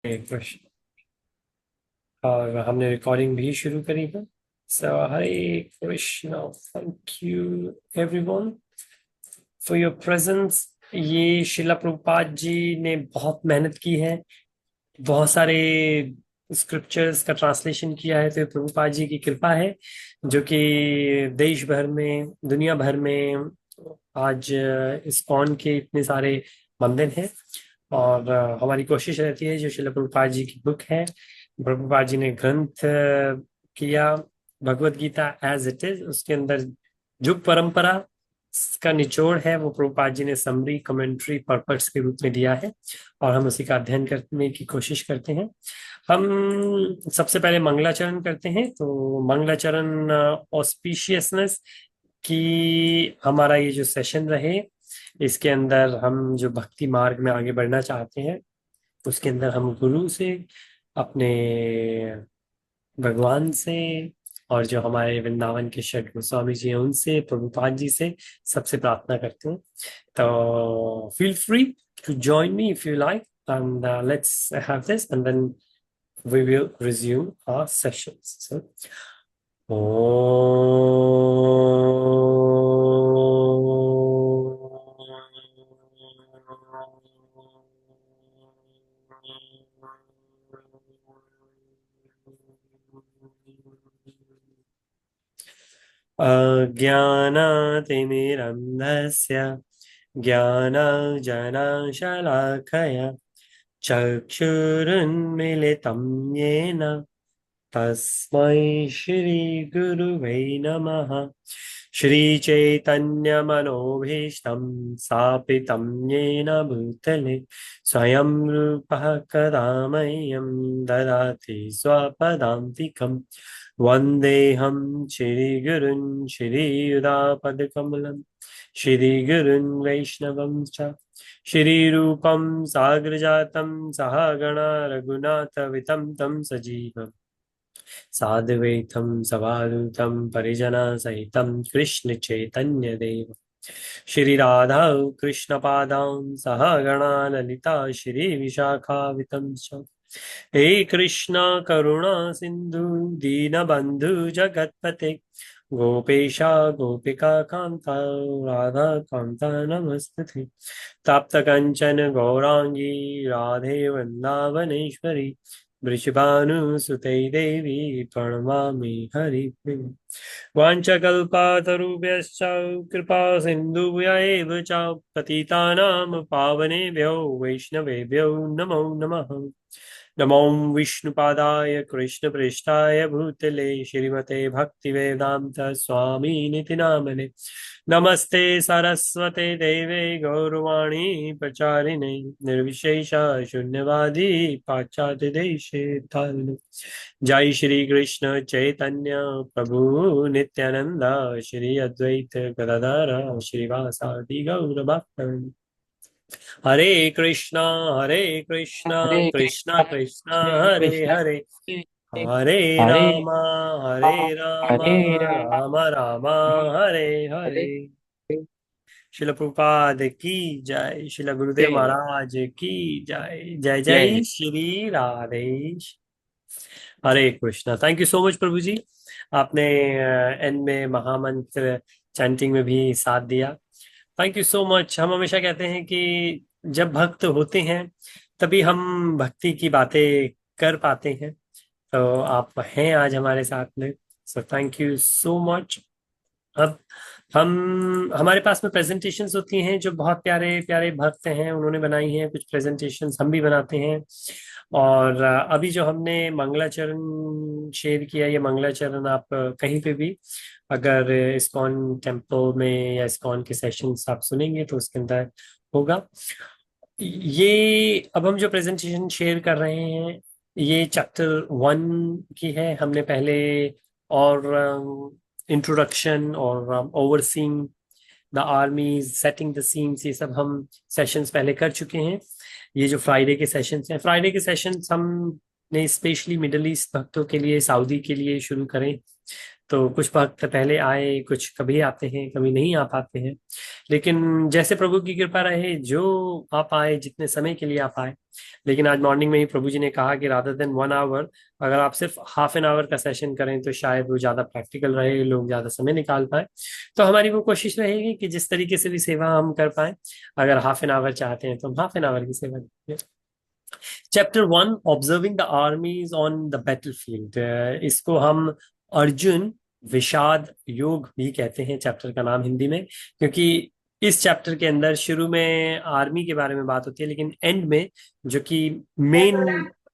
एक प्रश्न। और हमने रिकॉर्डिंग भी शुरू करी है। So Hare Krishna. Thank you everyone for your presence. ये शिला प्रभुपाद जी ने बहुत मेहनत की है, बहुत सारे स्क्रिप्चर्स का ट्रांसलेशन किया है। तो ये प्रभुपाद जी की कृपा है जो कि देश भर में, दुनिया भर में आज इस्कॉन के इतने सारे मंदिर हैं। और हमारी कोशिश रहती है, जो शिला प्रभुपाद जी की बुक है, प्रभुपाद जी ने ग्रंथ किया Bhagavad Gita as it is, उसके अंदर जो परंपरा का निचोड़ है वो प्रभुपाद जी ने समरी कमेंट्री पर्पस के रूप में दिया है। और हम उसी का अध्ययन करने की कोशिश करते हैं। हम सबसे पहले मंगलाचरण करते हैं। तो मंगलाचरण ऑस्पिशियसनेस की हमारा ये जो सेशन रहे, इसके अंदर हम जो भक्ति मार्ग में आगे बढ़ना चाहते हैं, उसके अंदर हम गुरु से, अपने भगवान से, और जो हमारे वृंदावन के षट गोस्वामी जी हैं उनसे, प्रभुपाद जी से सबसे प्रार्थना करते हैं। तो feel free to join me if you like, and let's have this and then we will resume our sessions. So, अज्ञानातिमिरन्धस्य ज्ञानाञ्जनशलाकया चक्षुरुन्मीलितं येन तस्मै श्रीगुरुवे नमः। श्रीचैतन्यमनोभीष्टं स्थापितं येन भूतले स्वयं रूपः कदा मह्यं ददाति स्वपदान्तिकम्। वन्देऽहं श्रीगुरुन् श्रीयुतापदकमलं श्रीगुरुन् वैष्णवं च श्रीरूपं साग्रजातं सहगणा रघुनाथवितं तं सजीवम् साद्वैतं सवादूतं परिजनसहितं कृष्ण चैतन्य देव श्री राधा कृष्ण पादां सहगणा ललिता श्री विशाखावितं च। हे कृष्णा करुणा सिंधु दीनबंधु जगतपते गोपेशा गोपिका कांता राधा कांता नमस्ते। तप्त कंचन गौरांगी राधे वृंदावनेश्वरी वृषभानुसुते देवी प्रणमामि हरिप्रिय। वाञ्छकल्पतरुभ्यश्च कृपा सिन्धुभ्य एव च पतितानां पावनेभ्यो वैष्णवेभ्यो नमो नमः। नमो विष्णुपादाय कृष्णप्रेष्ठाय भूतले श्रीमते भक्तिवेदान्त स्वामिनिति नामने। नमस्ते सरस्वते देवे गौरवाणी प्रचारिणे निर्विशेष शून्यवादी पाश्चात्य देशे धारिणे। जय श्री कृष्ण चैतन्य प्रभु नित्यानंद श्री अद्वैत गदाधर श्रीवासादि गौर भक्त। हरे कृष्णा हरे कृष्णा कृष्णा कृष्णा कृष्ण हरे कृष्ण हरे हरे हरे हरे हरे राम हरे राम राम राम हरे हरे हरे। शिल प्रभुपाद की जय, शिल गुरुदेव जय महाराज की जय। जय जय जय Shri Radhe. Hare Krishna. Thank you so much Prabhu ji, आपने एंड में महामंत्र चैंटिंग में भी साथ दिया। Thank you so much. हम हमेशा कहते हैं कि जब भक्त होते हैं तभी हम भक्ति की बातें कर पाते हैं। तो आप हैं आज हमारे साथ में, so thank you so much. अब हम, हमारे पास में प्रेजेंटेशंस होती हैं जो बहुत प्यारे प्यारे भक्त हैं उन्होंने बनाई हैं। कुछ प्रेजेंटेशंस हम भी बनाते हैं। और अभी जो हमने मंगलाचरण शेयर किया, ये मंगलाचरण आप कहीं पे भी अगर इस्कॉन टेम्पल में या इस्कॉन के सेशंस आप सुनेंगे तो उसके अंदर होगा। ये अब हम जो प्रेजेंटेशन शेयर कर रहे हैं, ये चैप्टर 1 की है। हमने पहले और इंट्रोडक्शन और overseeing the army, setting the scenes, ये सब हम सेशंस पहले कर चुके हैं। ये जो फ्राइडे के सेशंस हैं, फ्राइडे के सेशंस हमने स्पेशली मिडल ईस्ट भक्तों के लिए, सऊदी के लिए शुरू करें। तो कुछ वक्त पहले आए, कुछ कभी आते हैं, कभी नहीं आ पाते हैं। लेकिन जैसे प्रभु की कृपा रहे, जो आप आए, जितने समय के लिए आप आए। लेकिन आज मॉर्निंग में ही प्रभु जी ने कहा कि रादर देन 1 आवर, अगर आप सिर्फ हाफ एन आवर का सेशन करें तो शायद वो ज्यादा प्रैक्टिकल रहे, लोग ज्यादा समय निकाल पाए। तो हमारी वो कोशिश रहेगी कि जिस तरीके से भी सेवा हम कर पाए, अगर हाफ एन आवर चाहते हैं तो हम हाफ एन आवर की सेवा करें। Chapter 1, observing the armies on the battlefield. इसको हम अर्जुन विषाद योग भी कहते हैं, चैप्टर का नाम हिंदी में, क्योंकि इस चैप्टर के अंदर शुरू में आर्मी के बारे में बात होती है, लेकिन एंड में जो कि मेन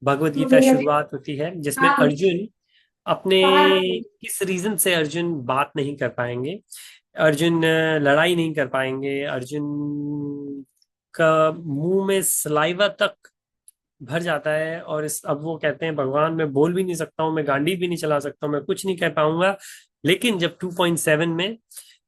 भगवत गीता शुरुआत होती है, जिसमें अर्जुन अपने किस रीजन से अर्जुन बात नहीं कर पाएंगे, अर्जुन लड़ाई नहीं कर पाएंगे, अर्जुन का मुंह में सलाइवा तक भर जाता है, और इस अब वो कहते हैं भगवान मैं बोल भी नहीं सकता हूँ, मैं गांडी भी नहीं चला सकता हूँ, मैं कुछ नहीं कह पाऊंगा। लेकिन जब 2.7 में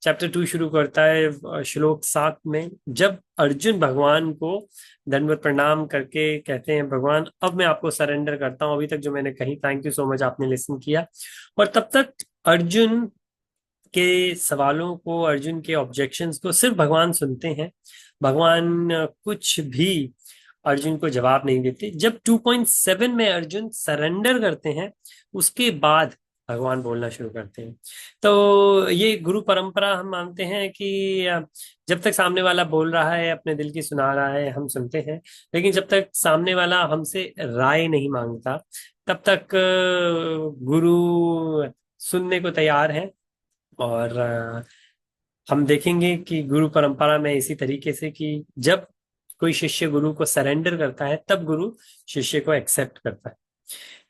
चैप्टर 2 शुरू करता है, श्लोक 7 में, जब अर्जुन भगवान को दंडवत प्रणाम करके कहते हैं भगवान अब मैं आपको सरेंडर करता हूँ, अभी तक जो मैंने कही थैंक यू सो मच, आपने लिसन किया। और तब तक अर्जुन के सवालों को, अर्जुन के ऑब्जेक्शंस को सिर्फ भगवान सुनते हैं। भगवान कुछ भी अर्जुन को जवाब नहीं देते। जब 2.7 में अर्जुन सरेंडर करते हैं, उसके बाद भगवान बोलना शुरू करते हैं। तो ये गुरु परंपरा हम मानते हैं कि जब तक सामने वाला बोल रहा है, अपने दिल की सुना रहा है, हम सुनते हैं। लेकिन जब तक सामने वाला हमसे राय नहीं मांगता, तब तक गुरु सुनने को तैयार है। और हम देखेंगे कि गुरु परंपरा में इसी तरीके से कि जब कोई शिष्य गुरु को सरेंडर करता है, तब गुरु शिष्य को एक्सेप्ट करता है।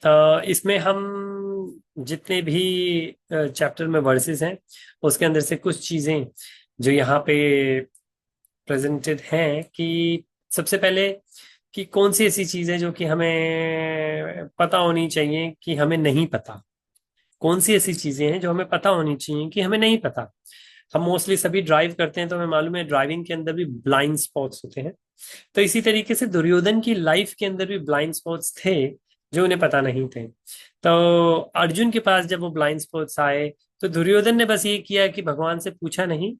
तो इसमें हम जितने भी चैप्टर में वर्सेस हैं, उसके अंदर से कुछ चीजें जो यहाँ पे प्रेजेंटेड हैं, कि सबसे पहले कि कौन सी ऐसी चीज है जो कि हमें पता होनी चाहिए कि हमें नहीं पता, कौन सी ऐसी चीजें हैं जो हमें पता होनी चाहिए कि हमें नहीं पता। हम मोस्टली सभी ड्राइव करते हैं, तो हमें मालूम है ड्राइविंग के अंदर भी ब्लाइंड स्पॉट्स होते हैं। तो इसी तरीके से दुर्योधन की लाइफ के अंदर भी ब्लाइंड स्पॉट्स थे जो उन्हें पता नहीं थे। तो अर्जुन के पास जब वो ब्लाइंड स्पॉट्स आए, तो दुर्योधन ने बस ये किया कि भगवान से पूछा नहीं,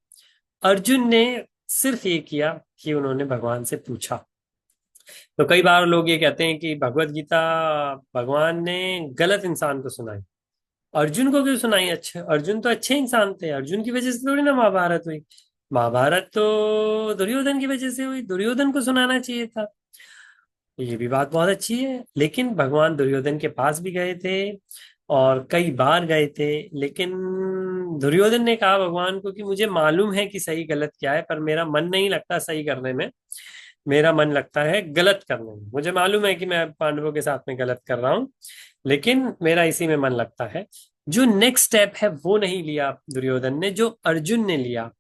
अर्जुन ने सिर्फ ये किया कि उन्होंने भगवान से पूछा। तो कई बार लोग ये कहते हैं कि भगवत गीता भगवान ने गलत इंसान को सुनाई, अर्जुन को क्यों सुनाई? अच्छा, अर्जुन तो अच्छे इंसान थे, अर्जुन की वजह से थोड़ी ना महाभारत हुई। महाभारत तो दुर्योधन की वजह से हुई, दुर्योधन को सुनाना चाहिए था। ये भी बात बहुत अच्छी है, लेकिन भगवान दुर्योधन के पास भी गए थे और कई बार गए थे। लेकिन दुर्योधन ने कहा भगवान को कि मुझे मालूम है कि सही गलत क्या है, पर मेरा मन नहीं लगता सही करने में, मेरा मन लगता है गलत करने में। मुझे मालूम है कि मैं पांडवों के साथ में गलत कर रहा हूं, लेकिन मेरा इसी में मन लगता है। जो नेक्स्ट स्टेप है वो नहीं लिया दुर्योधन ने, जो अर्जुन ने लिया,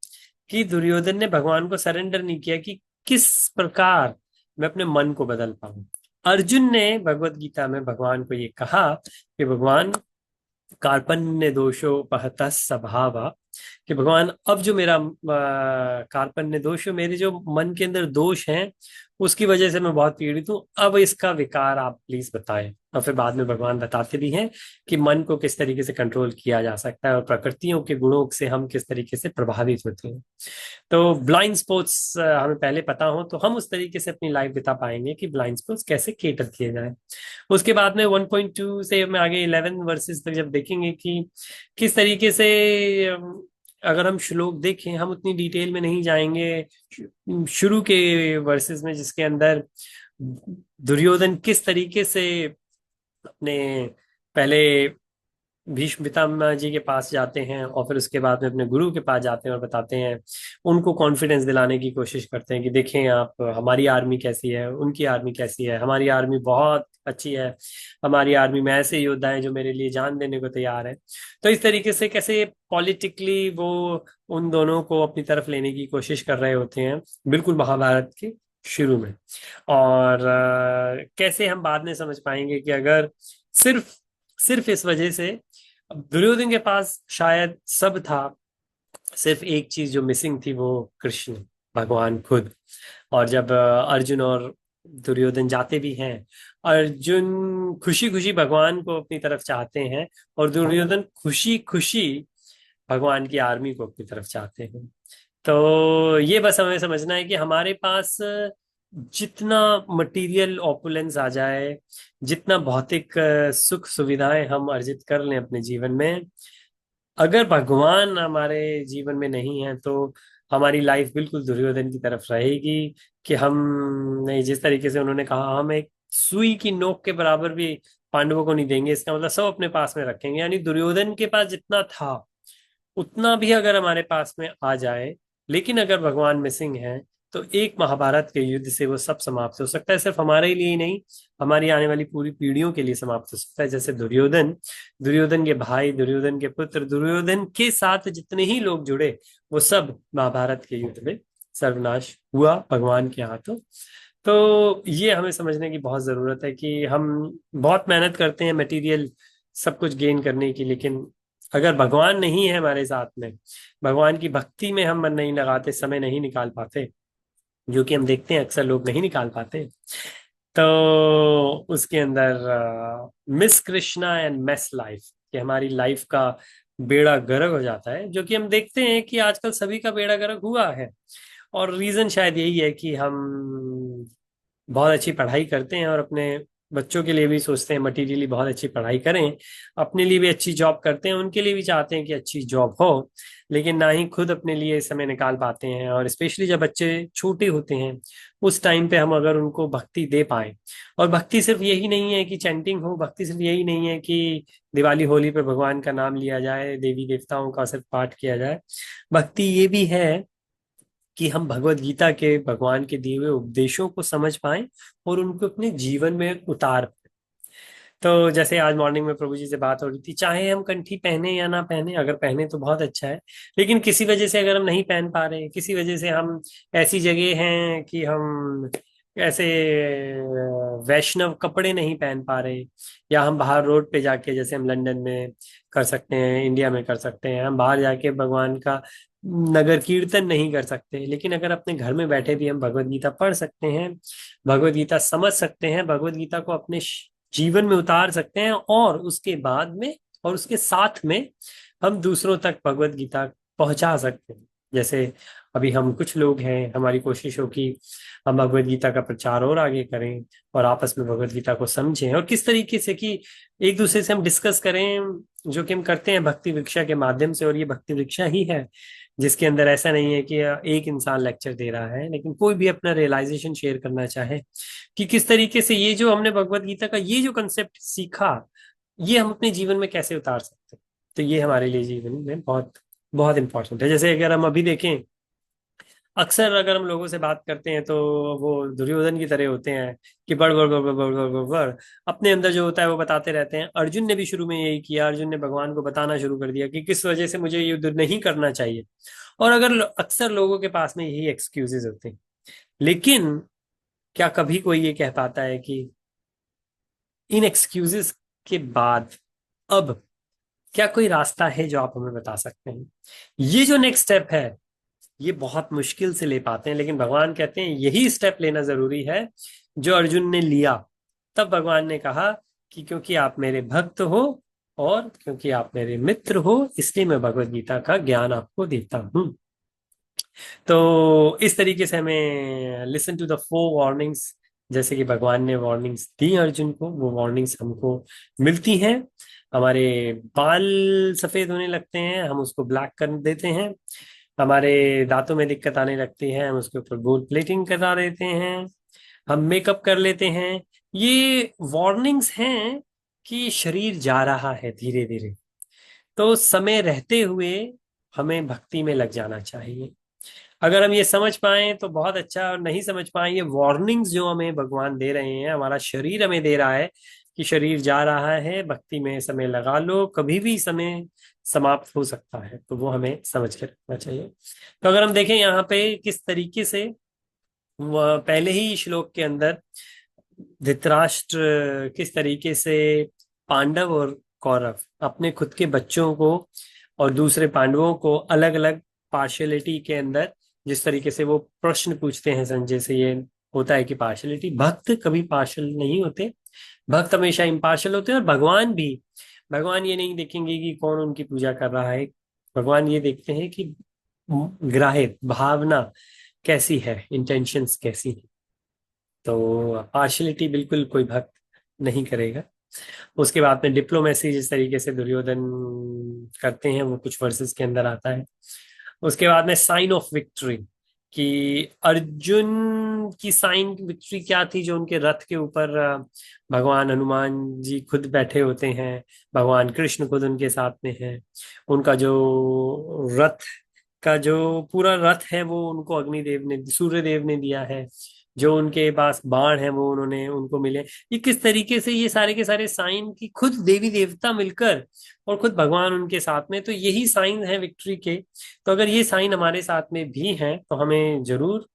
कि दुर्योधन ने भगवान को सरेंडर नहीं किया कि किस प्रकार मैं अपने मन को बदल पाऊं। अर्जुन ने भगवत गीता में भगवान को ये कहा कि भगवान कार्पण्य दोषोपहत स्वभाव, कि भगवान अब जो मेरा कार्पण्य दोष, मेरे जो मन के अंदर दोष हैं, उसकी वजह से मैं बहुत पीड़ित हूँ, अब इसका विकार आप प्लीज बताएं। और फिर बाद में भगवान बताते भी हैं कि मन को किस तरीके से कंट्रोल किया जा सकता है और प्रकृतियों के गुणों से हम किस तरीके से प्रभावित होते हैं। तो ब्लाइंड स्पॉट्स हमें पहले पता हो तो हम उस तरीके से अपनी लाइफ बिता पाएंगे कि ब्लाइंड स्पॉट्स कैसे केटर किए जाए। उसके बाद में 1.2 से हम आगे 11 वर्सेस तक जब देखेंगे कि किस तरीके से अगर हम श्लोक देखें, हम उतनी डिटेल में नहीं जाएंगे। शुरू के वर्सेस में जिसके अंदर दुर्योधन किस तरीके से अपने पहले भीष्म पितामह जी के पास जाते हैं और फिर उसके बाद में अपने गुरु के पास जाते हैं और बताते हैं, उनको कॉन्फिडेंस दिलाने की कोशिश करते हैं कि देखें आप, हमारी आर्मी कैसी है, उनकी आर्मी कैसी है, हमारी आर्मी बहुत अच्छी है, हमारी आर्मी में ऐसे योद्धा हैं जो मेरे लिए जान देने को तैयार है। तो इस तरीके से कैसे पॉलिटिकली वो उन दोनों को अपनी तरफ लेने की कोशिश कर रहे होते हैं, बिल्कुल महाभारत के शुरू में। और कैसे हम बाद में समझ पाएंगे कि अगर सिर्फ सिर्फ इस वजह से, अब दुर्योधन के पास शायद सब था, सिर्फ एक चीज जो मिसिंग थी वो कृष्ण भगवान खुद। और जब अर्जुन और दुर्योधन जाते भी हैं, अर्जुन खुशी खुशी भगवान को अपनी तरफ चाहते हैं और दुर्योधन खुशी खुशी भगवान की आर्मी को अपनी तरफ चाहते हैं। तो ये बस हमें समझना है कि हमारे पास जितना मटेरियल ऑपुलेंस आ जाए, जितना भौतिक सुख सुविधाएं हम अर्जित कर लें अपने जीवन में, अगर भगवान हमारे जीवन में नहीं है तो हमारी लाइफ बिल्कुल दुर्योधन की तरफ रहेगी। कि हम नहीं, जिस तरीके से उन्होंने कहा, हम एक सुई की नोक के बराबर भी पांडवों को नहीं देंगे, इसका मतलब सब अपने पास में रखेंगे। यानी दुर्योधन के पास जितना था उतना भी अगर हमारे पास में आ जाए, लेकिन अगर भगवान मिसिंग है, तो एक महाभारत के युद्ध से वो सब समाप्त हो सकता है। सिर्फ हमारे लिए ही नहीं, हमारी आने वाली पूरी पीढ़ियों के लिए समाप्त हो सकता है। जैसे दुर्योधन, दुर्योधन के भाई, दुर्योधन के पुत्र, दुर्योधन के साथ जितने ही लोग जुड़े, वो सब महाभारत के युद्ध में सर्वनाश हुआ भगवान के हाथों। तो ये हमें समझने की बहुत जरूरत है कि हम बहुत मेहनत करते हैं मटेरियल सब कुछ गेन करने की, लेकिन अगर भगवान नहीं है हमारे साथ में, भगवान की भक्ति में हम मन नहीं लगाते, समय नहीं निकाल पाते, जो कि हम देखते हैं अक्सर लोग नहीं निकाल पाते, तो उसके अंदर miss Krishna and mess life, कि हमारी लाइफ का बेड़ा गर्क हो जाता है, जो कि हम देखते हैं कि आजकल सभी का बेड़ा गर्क हुआ है। और रीजन शायद यही है कि हम बहुत अच्छी पढ़ाई करते हैं और अपने बच्चों के लिए भी सोचते हैं मटेरियली बहुत अच्छी पढ़ाई करें, अपने लिए भी अच्छी जॉब करते हैं, उनके लिए भी चाहते हैं कि अच्छी जॉब हो, लेकिन ना ही खुद अपने लिए समय निकाल पाते हैं। और स्पेशली जब बच्चे छोटे होते हैं, उस टाइम पे हम अगर उनको भक्ति दे पाए, और भक्ति सिर्फ यही नहीं है कि चैंटिंग हो, भक्ति सिर्फ यही नहीं है कि दिवाली होली पे भगवान का नाम लिया जाए, देवी देवताओं का सिर्फ पाठ किया जाए। भक्ति ये भी है कि हम भगवत गीता के, भगवान के दिए हुए उपदेशों को समझ पाएं और उनको अपने जीवन में उतार पाएं। तो जैसे आज मॉर्निंग में प्रभु जी से बात हो रही थी, चाहे हम कंठी पहने या ना पहने, अगर पहने तो बहुत अच्छा है, लेकिन किसी वजह से अगर हम नहीं पहन पा रहे, किसी वजह से हम ऐसी जगह हैं कि हम ऐसे वैष्णव कपड़े नहीं पहन पा रहे, या हम बाहर रोड पे जाके, जैसे हम लंदन में कर सकते हैं, इंडिया में कर सकते हैं, हम बाहर जाके भगवान का नगर कीर्तन नहीं कर सकते, लेकिन अगर अपने घर में बैठे भी हम भगवत गीता पढ़ सकते हैं, भगवत गीता समझ सकते हैं, भगवत गीता को अपने जीवन में उतार सकते हैं, और उसके बाद में और उसके साथ में हम दूसरों तक भगवत गीता पहुंचा सकते हैं। जैसे अभी हम कुछ लोग हैं, हमारी कोशिश हो कि हम भगवत गीता का प्रचार और आगे करें और आपस में भगवत गीता को समझें, और किस तरीके से कि एक दूसरे से हम डिस्कस करें, जो कि हम करते हैं भक्ति वृक्षा के माध्यम से। और ये भक्ति वृक्षा ही है जिसके अंदर ऐसा नहीं है कि एक इंसान लेक्चर दे रहा है, लेकिन कोई भी अपना रियलाइजेशन शेयर करना चाहे कि किस तरीके से ये जो हमने भगवत गीता का ये जो कंसेप्ट सीखा, ये हम अपने जीवन में कैसे उतार सकते हैं। तो ये हमारे लिए जीवन में बहुत बहुत इंपॉर्टेंट है। जैसे अगर हम अभी देखें, अक्सर अगर हम लोगों से बात करते हैं तो वो दुर्योधन की तरह होते हैं कि बड़ बड़ बड़ बड़ बड़ बड़ बड़ बड़, अपने अंदर जो होता है वो बताते रहते हैं। अर्जुन ने भी शुरू में यही किया, अर्जुन ने भगवान को बताना शुरू कर दिया कि किस वजह से मुझे युद्ध नहीं करना चाहिए। और अगर अक्सर लोगों के पास में यही एक्सक्यूजेस होते हैं, लेकिन क्या कभी कोई ये कह पाता है कि इन एक्सक्यूजेस के बाद अब क्या कोई रास्ता है जो आप हमें बता सकते हैं? ये जो नेक्स्ट स्टेप है, ये बहुत मुश्किल से ले पाते हैं, लेकिन भगवान कहते हैं यही स्टेप लेना जरूरी है जो अर्जुन ने लिया। तब भगवान ने कहा कि क्योंकि आप मेरे भक्त हो और क्योंकि आप मेरे मित्र हो, इसलिए मैं भगवत गीता का ज्ञान आपको देता हूं। तो इस तरीके से हमें लिसन टू द 4 वार्निंग्स, जैसे कि भगवान ने वार्निंग्स दी अर्जुन को, वो वार्निंग्स हमको मिलती हैं। हमारे बाल सफेद होने लगते हैं, हम उसको ब्लैक कर देते हैं। हमारे दांतों में दिक्कत आने लगती है, हम उसके ऊपर गोल्ड प्लेटिंग करा देते हैं। हम मेकअप कर लेते हैं। ये वार्निंग्स हैं कि शरीर जा रहा है धीरे धीरे। तो समय रहते हुए हमें भक्ति में लग जाना चाहिए। अगर हम ये समझ पाए तो बहुत अच्छा, और नहीं समझ पाए, ये वार्निंग्स जो हमें भगवान दे रहे हैं, हमारा शरीर हमें दे रहा है कि शरीर जा रहा है, भक्ति में समय लगा लो, कभी भी समय समाप्त हो सकता है, तो वो हमें समझ कर रखना चाहिए। तो अगर हम देखें यहाँ पे किस तरीके से पहले ही श्लोक के अंदर धृतराष्ट्र किस तरीके से पांडव और कौरव अपने खुद के बच्चों को और दूसरे पांडवों को अलग अलग पार्शियलिटी के अंदर, जिस तरीके से वो प्रश्न पूछते हैं संजय से, ये होता है कि पार्शियलिटी, भक्त कभी पार्शियल नहीं होते, भक्त हमेशा इम्पार्शियल होते हैं, और भगवान भी, भगवान ये नहीं देखेंगे कि कौन उनकी पूजा कर रहा है। भगवान ये देखते हैं कि ग्राह्य भावना कैसी है, इंटेंशंस कैसी है। तो पार्शलिटी बिल्कुल कोई भक्त नहीं करेगा। उसके बाद में डिप्लोमेसी जिस तरीके से दुर्योधन करते हैं वो कुछ वर्सेस के अंदर आता है। उसके बाद में साइन ऑफ विक्ट्री, कि अर्जुन की साइन विक्ट्री क्या थी, जो उनके रथ के ऊपर भगवान हनुमान जी खुद बैठे होते हैं, भगवान कृष्ण खुद उनके साथ में है। उनका जो रथ का जो पूरा रथ है वो उनको अग्निदेव ने, सूर्य देव ने दिया है। जो उनके पास बाण है वो उन्होंने उनको मिले। ये किस तरीके से ये सारे के सारे साइन की खुद देवी देवता मिलकर और खुद भगवान उनके साथ में, तो यही साइन है विक्ट्री के। तो अगर ये साइन हमारे साथ में भी हैं तो हमें जरूर,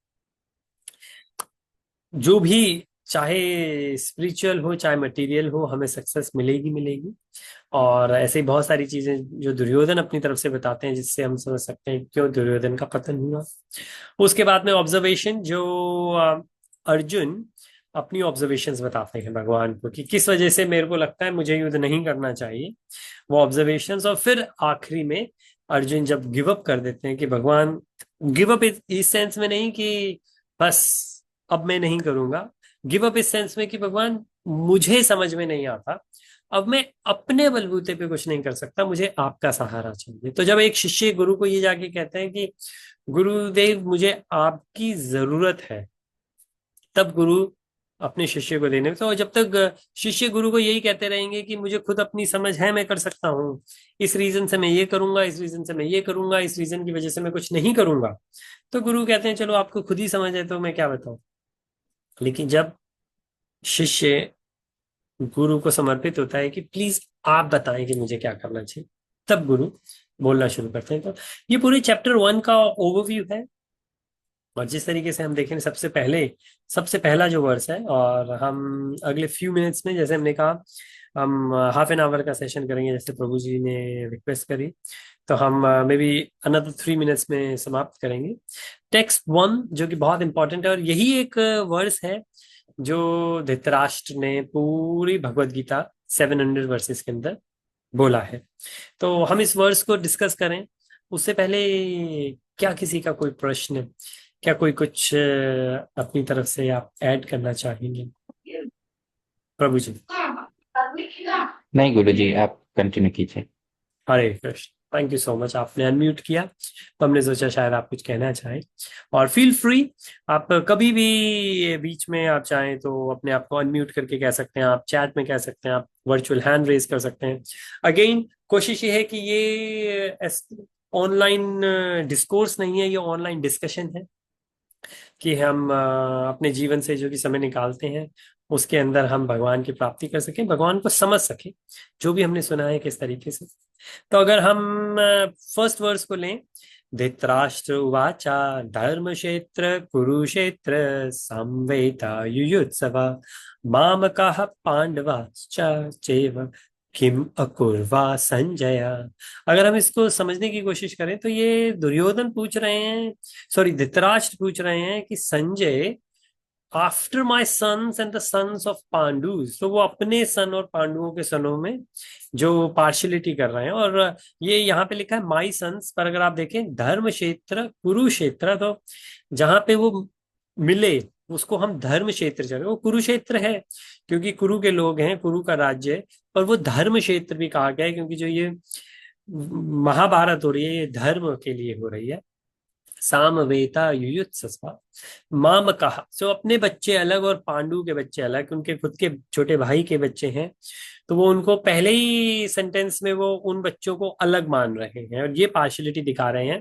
जो भी, चाहे स्पिरिचुअल हो चाहे मटेरियल हो, हमें सक्सेस मिलेगी मिलेगी। और ऐसे ही बहुत सारी चीजें जो दुर्योधन अपनी तरफ से बताते हैं जिससे हम समझ सकते हैं क्यों दुर्योधन का पतन हुआ। उसके बाद में ऑब्जर्वेशन, जो अर्जुन अपनी ऑब्जर्वेशंस बताते हैं भगवान को कि किस वजह से मेरे को लगता है मुझे युद्ध नहीं करना चाहिए, वो ऑब्जर्वेशंस। और फिर आखिरी में अर्जुन जब गिव अप कर देते हैं कि भगवान, गिव अप इस सेंस में नहीं कि बस अब मैं नहीं करूंगा, गिव अप इस सेंस में कि भगवान मुझे समझ में नहीं आता, अब मैं अपने बलबूते पे कुछ नहीं कर सकता, मुझे आपका सहारा चाहिए। तो जब एक शिष्य गुरु को ये जाके कहते हैं कि गुरुदेव मुझे आपकी जरूरत है, तब गुरु अपने शिष्य को देने, तो जब तक शिष्य गुरु को यही कहते रहेंगे कि मुझे खुद अपनी समझ है, मैं कर सकता हूँ, इस रीजन से मैं ये करूंगा, इस रीजन से मैं ये करूंगा, इस रीजन की वजह से मैं कुछ नहीं करूंगा, तो गुरु कहते हैं चलो आपको खुद ही समझ है तो मैं क्या बताऊं। लेकिन जब शिष्य गुरु को समर्पित होता है कि प्लीज आप बताएं कि मुझे क्या करना चाहिए, तब गुरु बोलना शुरू करते हैं। तो ये पूरे चैप्टर 1 का ओवरव्यू है। और जिस तरीके से हम देखें, सबसे पहला जो वर्स है, और हम अगले फ्यू मिनट्स में, जैसे हमने कहा, हम हाफ एन आवर का सेशन करेंगे जैसे प्रभु जी ने रिक्वेस्ट करी, तो हम मे बी अनदर 3 मिनट्स में समाप्त करेंगे। टेक्स्ट 1 जो कि बहुत इंपॉर्टेंट है, और यही एक वर्स है जो धृतराष्ट्र ने पूरी भगवत गीता 700 वर्सेस के अंदर बोला है। तो हम इस वर्स को डिस्कस करें उससे पहले, क्या किसी का कोई प्रश्न, क्या कोई कुछ अपनी तरफ से आप ऐड करना चाहेंगे प्रभु जी? नहीं गुरु जी, आप कंटिन्यू कीजिए। Hare Krishna, thank you so much. आपने अनम्यूट किया तो हमने सोचा शायद आप कुछ कहना चाहें। और फील फ्री, आप कभी भी बीच में आप चाहें तो अपने आप को अनम्यूट करके कह सकते हैं, आप चैट में कह सकते हैं, आप वर्चुअल हैंड रेज कर सकते हैं। अगेन कोशिश ये है कि ये ऑनलाइन डिस्कोर्स नहीं है, ये ऑनलाइन डिस्कशन है, कि हम अपने जीवन से जो भी समय निकालते हैं उसके अंदर हम भगवान की प्राप्ति कर सकें, भगवान को समझ सकें, जो भी हमने सुना है किस तरीके से। तो अगर हम फर्स्ट वर्स को लें, धृतराष्ट्र उवाचा धर्म क्षेत्र कुरुक्षेत्र संवेता मामकाः पांडवाश्च चैव किम अकुर्वा संजय। अगर हम इसको समझने की कोशिश करें तो ये दुर्योधन पूछ रहे हैं, सॉरी धृतराष्ट्र पूछ रहे हैं कि Sanjay, after my sons and the sons of Pandu's, तो वो अपने सन और पांडुओं के सनों में जो पार्शियलिटी कर रहे हैं। और ये यहाँ पे लिखा है माई सन्स, पर अगर आप देखें धर्म क्षेत्र कुरुक्षेत्र, तो जहां पे वो मिले उसको हम धर्म क्षेत्र चले, वो कुरुक्षेत्र है क्योंकि कुरु के लोग हैं, कुरु का राज्य है। पर वो धर्म क्षेत्र भी कहा गया है क्योंकि जो ये महाभारत हो रही है ये धर्म के लिए हो रही है। सामवेता युयुत्सुस्वा माम कहा, सो अपने बच्चे अलग और पांडु के बच्चे अलग, उनके खुद के छोटे भाई के बच्चे हैं, तो वो उनको पहले ही सेंटेंस में वो उन बच्चों को अलग मान रहे हैं, और ये पार्शियलिटी दिखा रहे हैं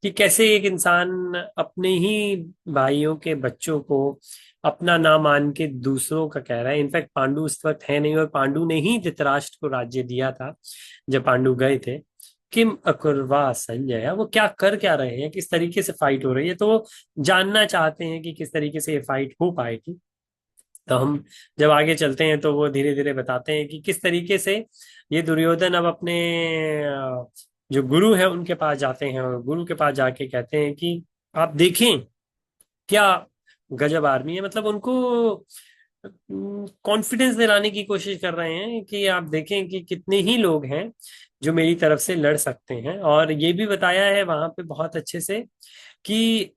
कि कैसे एक इंसान अपने ही भाइयों के बच्चों को अपना ना मान के दूसरों का कह रहा है। इनफैक्ट पांडु उस वक्त है नहीं, और पांडु ने ही धृतराष्ट्र को राज्य दिया था जब पांडु गए थे। किम अकुर्वा संजय, वो क्या कर क्या रहे हैं, किस तरीके से फाइट हो रही है, तो वो जानना चाहते हैं कि किस तरीके से ये फाइट हो पाएगी। तो हम जब आगे चलते हैं तो वो धीरे धीरे बताते हैं कि किस तरीके से ये दुर्योधन अब अपने जो गुरु है उनके पास जाते हैं, और गुरु के पास जाके कहते हैं कि आप देखें क्या गजब आर्मी है। मतलब उनको कॉन्फिडेंस दिलाने की कोशिश कर रहे हैं कि आप देखें कि कितने ही लोग हैं जो मेरी तरफ से लड़ सकते हैं। और ये भी बताया है वहां पे बहुत अच्छे से कि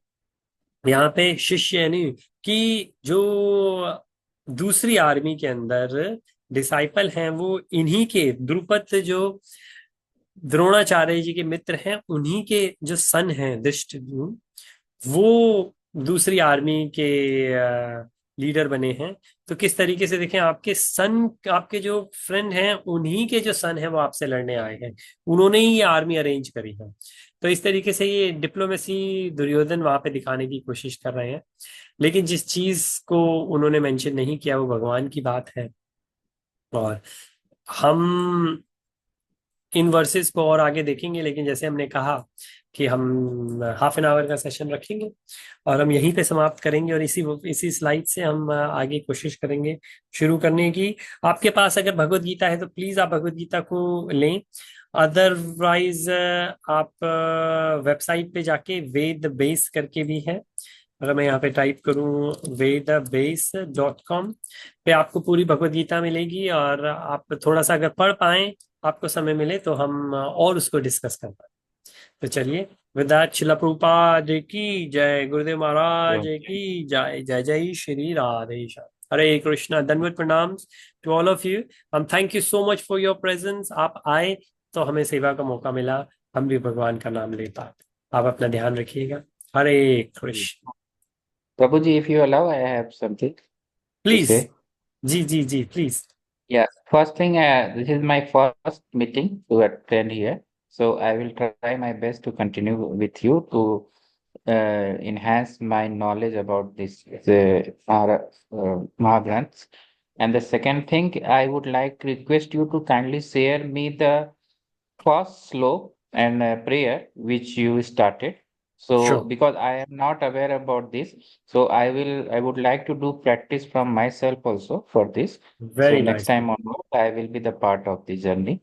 यहाँ पे शिष्य यानी कि जो दूसरी आर्मी के अंदर डिसाइपल हैं वो इन्हीं के द्रुपद जो द्रोणाचार्य जी के मित्र हैं उन्हीं के जो सन हैं धृष्टद्युम्न, वो दूसरी आर्मी के लीडर बने हैं। तो किस तरीके से देखें, आपके सन, आपके जो फ्रेंड हैं उन्हीं के जो सन हैं वो आपसे लड़ने आए हैं, उन्होंने ही ये आर्मी अरेंज करी है। तो इस तरीके से ये डिप्लोमेसी दुर्योधन वहां पे दिखाने की कोशिश कर रहे हैं। लेकिन जिस चीज को उन्होंने मेंशन नहीं किया वो भगवान की बात है। और हम इन वर्सेस को और आगे देखेंगे, लेकिन जैसे हमने कहा कि हम हाफ एन आवर का सेशन रखेंगे और हम यहीं पे समाप्त करेंगे, और इसी इसी स्लाइड से हम आगे कोशिश करेंगे शुरू करने की। आपके पास अगर भगवत गीता है तो प्लीज आप भगवत गीता को लें। अदरवाइज आप वेबसाइट पे जाके वेद बेस करके भी है, अगर मैं यहाँ पे टाइप करूँ vedabase.com पे आपको पूरी भगवत गीता मिलेगी। और आप थोड़ा सा अगर पढ़ पाए, आपको समय मिले तो हम और उसको डिस्कस कर पाए। तो चलिए, विद दैट शिला प्रभुपाद की जय, गुरुदेव महाराज So, की जय, जय जय श्री राधे श्याम। हरे कृष्णा, धन्यवाद, प्रणाम टू ऑल ऑफ यू। हम thank you so much for your presence. आप आए तो हमें सेवा का मौका मिला, हम भी भगवान का नाम ले पाए। आप अपना ध्यान रखिएगा। Hare Krishna. Prabhuji, if you allow, I have something to please, say. जी जी जी, please. Yeah, first thing, this is my first meeting to attend here, so I will try my best to continue with you to enhance my knowledge about this Mahagranths. And the second thing, I would like to request you to kindly share me the first slope and prayer which you started. So sure, because I am not aware about this, so I would like to do practice from myself also for this. So very next nice, time onward, I will be the part of the journey.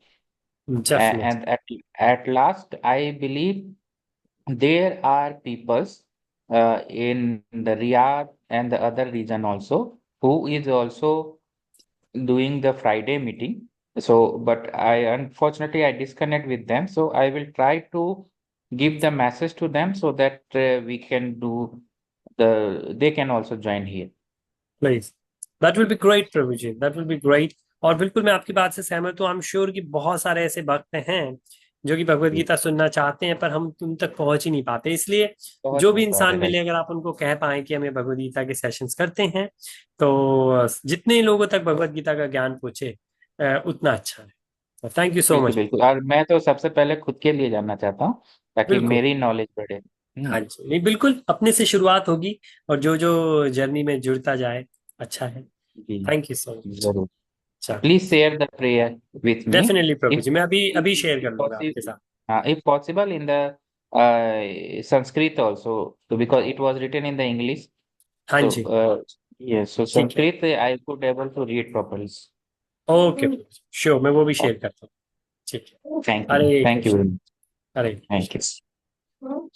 Definitely. And at last, I believe there are peoples in the Riyadh and the other region also who is also doing the Friday meeting. So, but I unfortunately I disconnect with them. So I will try to give the message to them so that we can do they can also join here. Please, that will be great प्रभु जी, that will be great. और बिल्कुल मैं आपकी बात से सहमत हूँ। आई एम श्योर कि बहुत सारे ऐसे भक्त हैं जो कि भगवत जी, गीता सुनना चाहते हैं पर हम तुम तक पहुंच ही नहीं पाते। इसलिए पहुंच जो भी नहीं पा इंसान रहे, मिले, राइट। अगर आप उनको कह पाए कि हमें भगवत गीता के सेशंस करते हैं, तो जितने लोगों तक भगवत गीता का ज्ञान पहुंचे उतना अच्छा है। थैंक यू सो बिल्कुल मच। बिल्कुल, और मैं तो सबसे पहले खुद के लिए जानना चाहता हूँ ताकि बिल्कुल, मेरी नॉलेज बढ़े। हाँ जी, नहीं बिल्कुल, अपने से शुरुआत होगी और जो जो जर्नी में जुड़ता जाए अच्छा है। जी, थैंक यू सो मच। जरूर। चलो, please share the prayer with me definitely Prabhu if जी, मैं अभी अभी शेयर कर if लूंगा आपके possible, साथ। if possible in the Sanskrit also, so because it was written in the English. हाँ So, जी, yes, so ठीक है, Sanskrit I could able to read properly. Okay, sure, मैं वो भी शेयर करता हूँ। ठीक है, Thank you. Hare Thank you Krishna, very much. Hare Thank Krishna. you.